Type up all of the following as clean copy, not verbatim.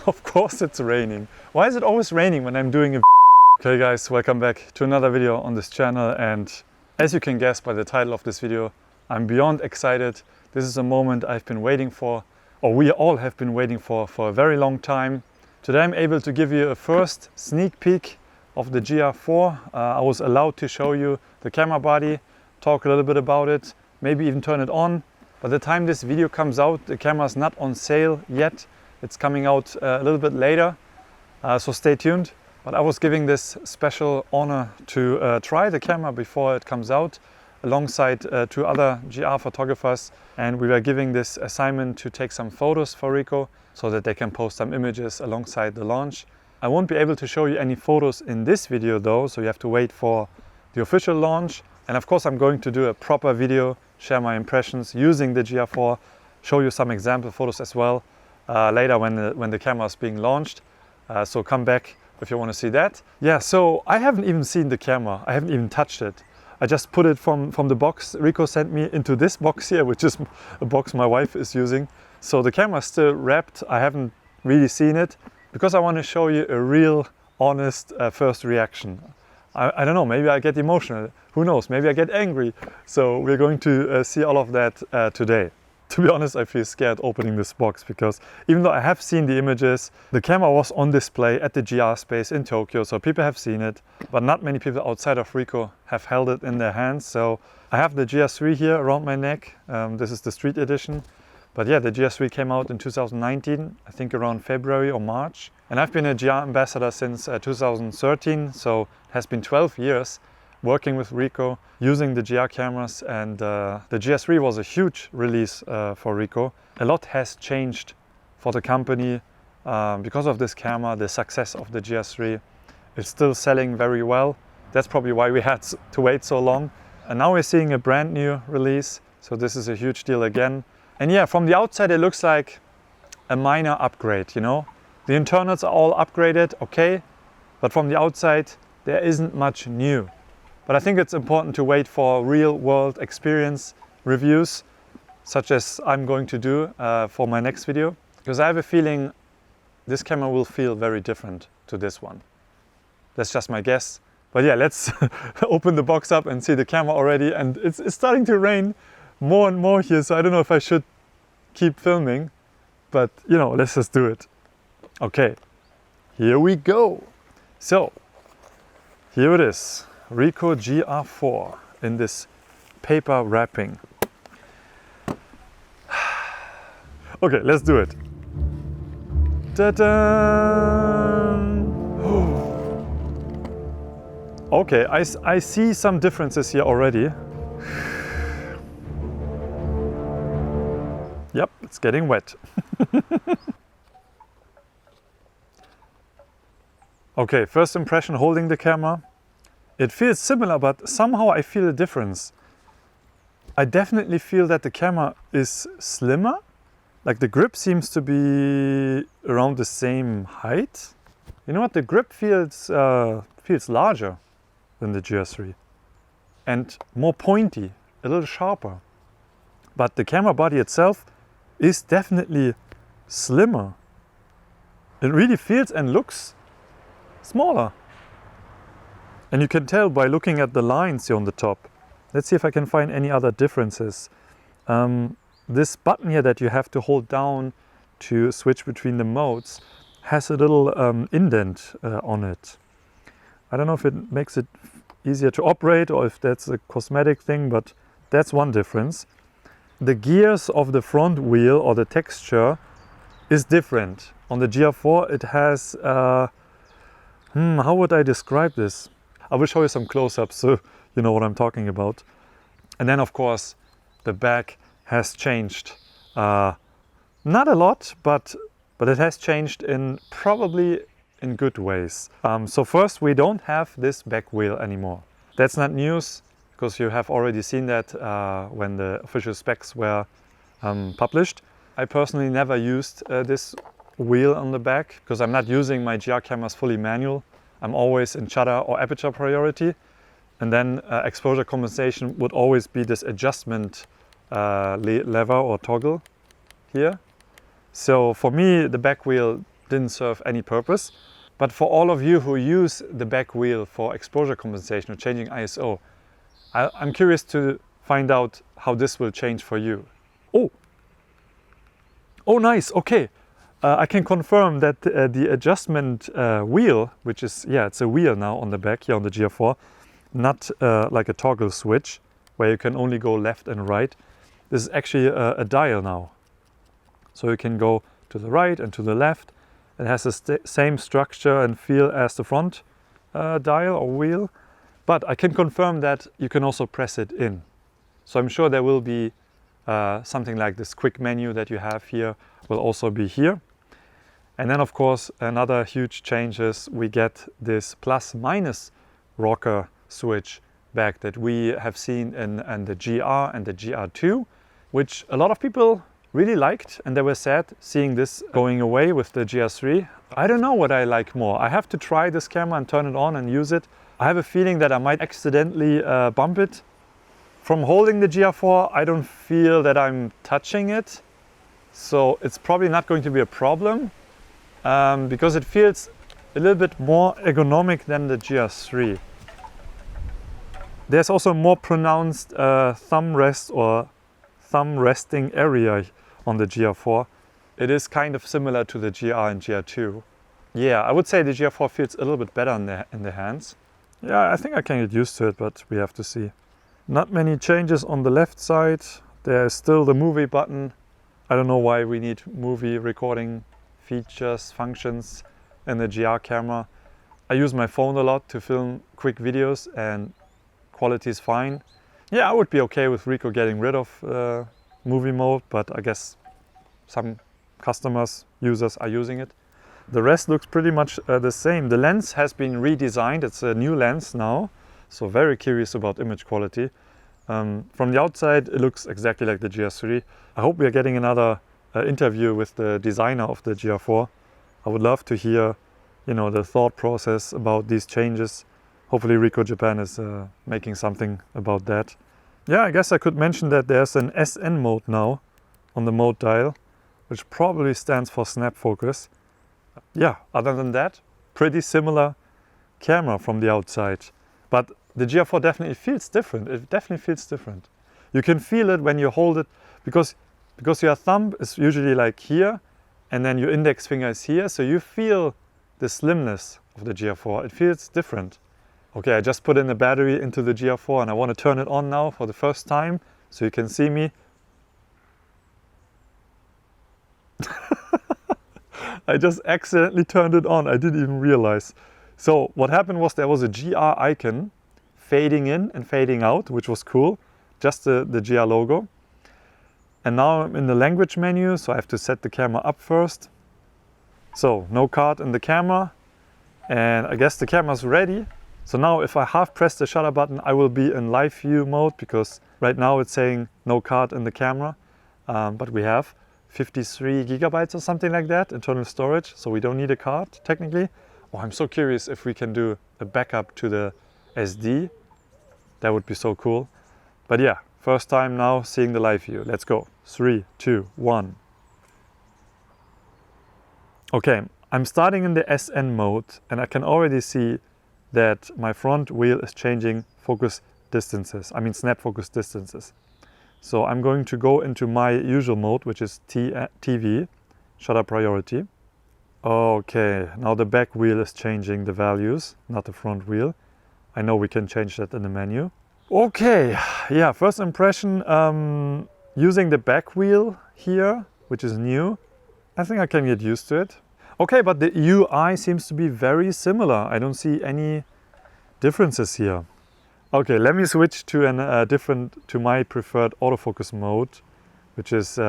Of course it's raining. Why is it always raining when I'm doing a Okay guys, welcome back to another video on this channel, and as you can guess by the title of this video, I'm beyond excited. This is a moment I've been waiting for, or we all have been waiting for a very long time. Today I'm able to give you a first sneak peek of the GR4. I was allowed to show you the camera body, talk a little bit about it, maybe even turn it on. By the time this video comes out, the camera is not on sale yet. It's coming out a little bit later, so stay tuned. But I was giving this special honor to try the camera before it comes out, alongside two other GR photographers, and we were giving this assignment to take some photos for Ricoh so that they can post some images alongside the launch. I won't be able to show you any photos in this video though, so you have to wait for the official launch. And of course I'm going to do a proper video, share my impressions using the GR4, show you some example photos as well later when the camera is being launched. So come back if you want to see that. Yeah, so I haven't even seen the camera. I haven't even touched it. I just put it from the box Ricoh sent me into this box here, which is a box my wife is using. So the camera is still wrapped. I haven't really seen it because I want to show you a real, honest first reaction. I don't know, maybe I get emotional. Who knows, maybe I get angry. So we're going to see all of that today. To be honest, I feel scared opening this box because even though I have seen the images, the camera was on display at the GR space in Tokyo, so people have seen it, but not many people outside of Ricoh have held it in their hands. So I have the GR3 here around my neck. This is the street edition. But yeah, the GR3 came out in 2019, I think around February or March. And I've been a GR ambassador since 2013, so it has been 12 years working with Ricoh, using the GR cameras, and the GR3 was a huge release for Ricoh. A lot has changed for the company because of this camera, the success of the GR3. It's still selling very well. That's probably why we had to wait so long. And now we're seeing a brand new release, so this is a huge deal again. And yeah, from the outside it looks like a minor upgrade, you know. The internals are all upgraded, okay, but from the outside there isn't much new. But I think it's important to wait for real world experience reviews, such as I'm going to do for my next video, because I have a feeling this camera will feel very different to this one. That's just my guess. But yeah, let's open the box up and see the camera already. And it's starting to rain more and more here, so I don't know if I should keep filming, but you know, let's just do it. Okay, here we go. So, here it is. Ricoh GR IV in this paper wrapping. Okay, let's do it. Ta-da! Okay, I see some differences here already. Yep, it's getting wet. Okay, first impression holding the camera. It feels similar, but somehow I feel a difference. I definitely feel that the camera is slimmer. Like the grip seems to be around the same height. You know what? The grip feels larger than the GR3 and more pointy, a little sharper. But the camera body itself is definitely slimmer. It really feels and looks smaller. And you can tell by looking at the lines here on the top. Let's see if I can find any other differences. This button here that you have to hold down to switch between the modes has a little indent on it. I don't know if it makes it easier to operate or if that's a cosmetic thing, but that's one difference. The gears of the front wheel or the texture is different. On the GR4 it has, how would I describe this? I will show you some close-ups so you know what I'm talking about. And then of course the back has changed. Not a lot, but it has changed probably in good ways. So first, we don't have this back wheel anymore. That's not news because you have already seen that when the official specs were published. I personally never used this wheel on the back because I'm not using my GR cameras fully manual. I'm always in shutter or aperture priority, and then exposure compensation would always be this adjustment lever or toggle here. So for me, the back wheel didn't serve any purpose. But for all of you who use the back wheel for exposure compensation or changing ISO, I'm curious to find out how this will change for you. Oh, nice. Okay. I can confirm that the adjustment wheel, which is, yeah, it's a wheel now on the back here on the GR4, not like a toggle switch where you can only go left and right. This is actually a dial now. So you can go to the right and to the left. It has the same structure and feel as the front dial or wheel. But I can confirm that you can also press it in. So I'm sure there will be something like this quick menu that you have here will also be here. And then of course another huge change is we get this plus minus rocker switch back that we have seen in the GR and the GR2, which a lot of people really liked, and they were sad seeing this going away with the GR3. I don't know what I like more. I have to try this camera and turn it on and use it. I have a feeling that I might accidentally bump it. From holding the GR4, I don't feel that I'm touching it, so it's probably not going to be a problem because it feels a little bit more ergonomic than the GR3. There's also a more pronounced thumb rest or thumb resting area on the GR4. It is kind of similar to the GR and GR2. Yeah, I would say the GR4 feels a little bit better in the hands. Yeah, I think I can get used to it, but we have to see. Not many changes on the left side. There's still the movie button. I don't know why we need movie recording features, functions in the GR camera. I use my phone a lot to film quick videos and quality is fine. Yeah, I would be okay with Ricoh getting rid of movie mode, but I guess some customers, users are using it. The rest looks pretty much the same. The lens has been redesigned. It's a new lens now. So very curious about image quality. From the outside, it looks exactly like the GR3. I hope we are getting another interview with the designer of the GR4. I would love to hear, you know, the thought process about these changes. Hopefully Ricoh Japan is making something about that. Yeah, I guess I could mention that there's an SN mode now on the mode dial, which probably stands for snap focus. Yeah, other than that, pretty similar camera from the outside. But the GR4 definitely feels different. It definitely feels different. You can feel it when you hold it because your thumb is usually like here and then your index finger is here. So you feel the slimness of the GR4. It feels different. Okay, I just put in a battery into the GR4 and I want to turn it on now for the first time so you can see me. I just accidentally turned it on. I didn't even realize. So what happened was there was a GR icon fading in and fading out, which was cool. Just the GR logo. And now I'm in the language menu, so I have to set the camera up first. So no card in the camera. And I guess the camera's ready. So now if I half press the shutter button, I will be in live view mode because right now it's saying no card in the camera. But we have 53 gigabytes or something like that, internal storage. So we don't need a card technically. Oh, I'm so curious if we can do a backup to the SD. That would be so cool. But yeah, first time now seeing the live view. Let's go. 3, 2, 1. Okay, I'm starting in the SN mode and I can already see that my front wheel is changing focus distances. I mean snap focus distances. So I'm going to go into my usual mode, which is TV, shutter priority. Okay, now the back wheel is changing the values, not the front wheel. I know we can change that in the menu. Okay, yeah, first impression, using the back wheel here, which is new, I think I can get used to it. Okay, but the UI seems to be very similar. I don't see any differences here. Okay, let me switch to to my preferred autofocus mode, which is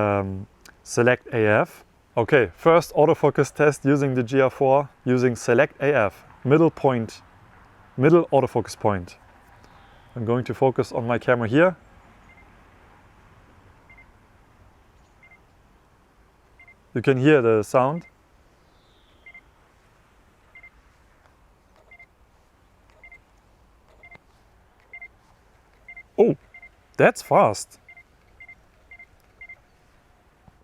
Select AF. Okay, first autofocus test using the GR4, using Select AF, middle autofocus point. I'm going to focus on my camera here. You can hear the sound. Oh, that's fast.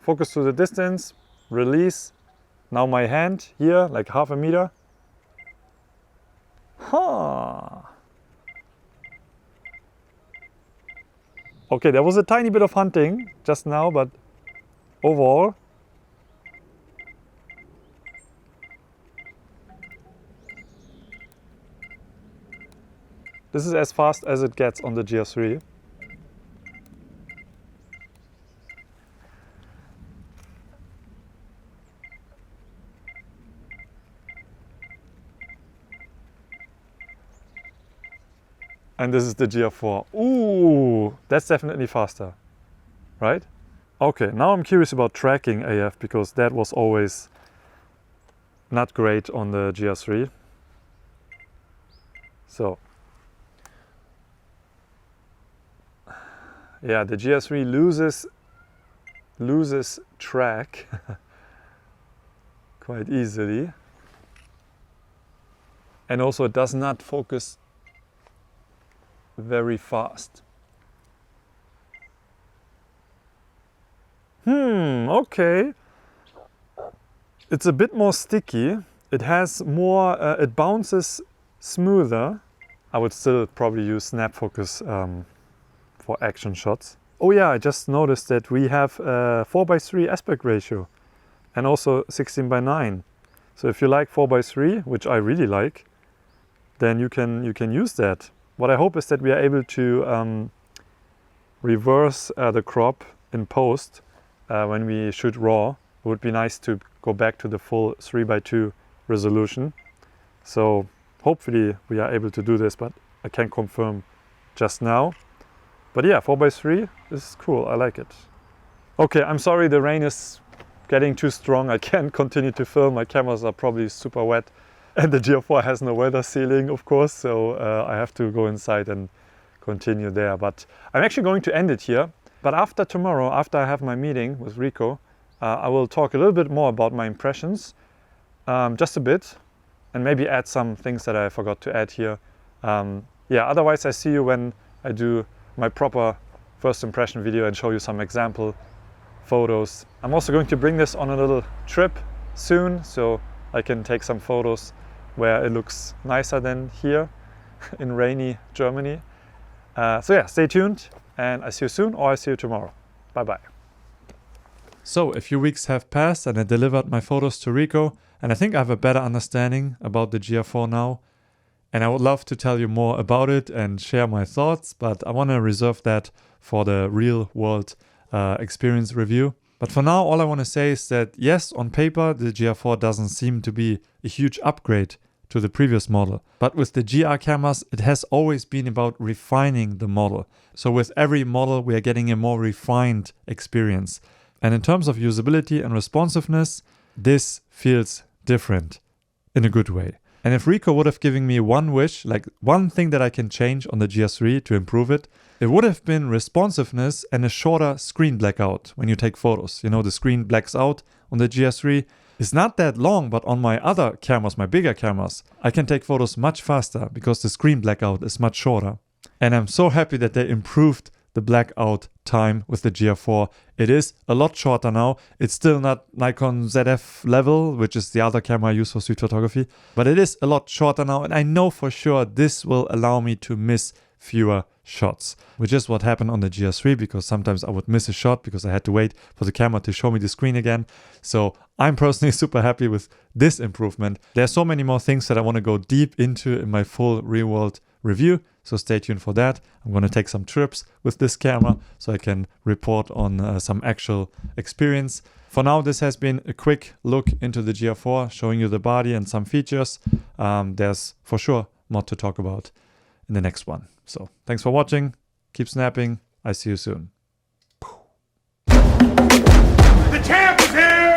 Focus to the distance, release, Now my hand here, like half a meter. Huh. Okay, there was a tiny bit of hunting just now, but overall, this is as fast as it gets on the GR3. And this is the GR4. Ooh, that's definitely faster, right? Okay, now I'm curious about tracking AF, because that was always not great on the GR3. So, yeah, the GR3 loses track quite easily. And also it does not focus very fast. Okay. It's a bit more sticky. It has more, it bounces smoother. I would still probably use snap focus for action shots. Oh yeah, I just noticed that we have a 4:3 aspect ratio and also 16:9. So if you like 4:3, which I really like, then you can use that. What I hope is that we are able to reverse the crop in post when we shoot raw. It would be nice to go back to the full 3:2 resolution. So hopefully we are able to do this, but I can't confirm just now. But yeah, 4:3 is cool, I like it. Okay, I'm sorry the rain is getting too strong. I can't continue to film. My cameras are probably super wet. And the GR4 has no weather sealing, of course, so I have to go inside and continue there. But I'm actually going to end it here. But after tomorrow, after I have my meeting with Ricoh, I will talk a little bit more about my impressions, just a bit, and maybe add some things that I forgot to add here. Yeah, otherwise I see you when I do my proper first impression video and show you some example photos. I'm also going to bring this on a little trip soon, so I can take some photos where it looks nicer than here in rainy Germany. So yeah, stay tuned and I see you soon, or I see you tomorrow. Bye bye. So a few weeks have passed and I delivered my photos to Ricoh, and I think I have a better understanding about the GR4 now. And I would love to tell you more about it and share my thoughts, but I want to reserve that for the real world experience review. But for now, all I want to say is that yes, on paper, the GR4 doesn't seem to be a huge upgrade to the previous model. But with the GR cameras, it has always been about refining the model. So with every model, we are getting a more refined experience. And in terms of usability and responsiveness, this feels different in a good way. And if Ricoh would have given me one wish, like one thing that I can change on the GR3 to improve it, it would have been responsiveness and a shorter screen blackout when you take photos. You know, the screen blacks out on the GR3. It's not that long, but on my other cameras, my bigger cameras, I can take photos much faster because the screen blackout is much shorter. And I'm so happy that they improved the blackout time with the GR4. It is a lot shorter now. It's still not Nikon ZF level, which is the other camera I use for street photography, but it is a lot shorter now, and I know for sure this will allow me to miss fewer shots, which is what happened on the GR3, because sometimes I would miss a shot because I had to wait for the camera to show me the screen again. So I'm personally super happy with this improvement. There's so many more things that I want to go deep into in my full real world review, so stay tuned for that. I'm going to take some trips with this camera so I can report on some actual experience. For now, this has been a quick look into the GR4, showing you the body and some features. There's for sure more to talk about in the next one. So thanks for watching, keep snapping, I see you soon. The champ is here!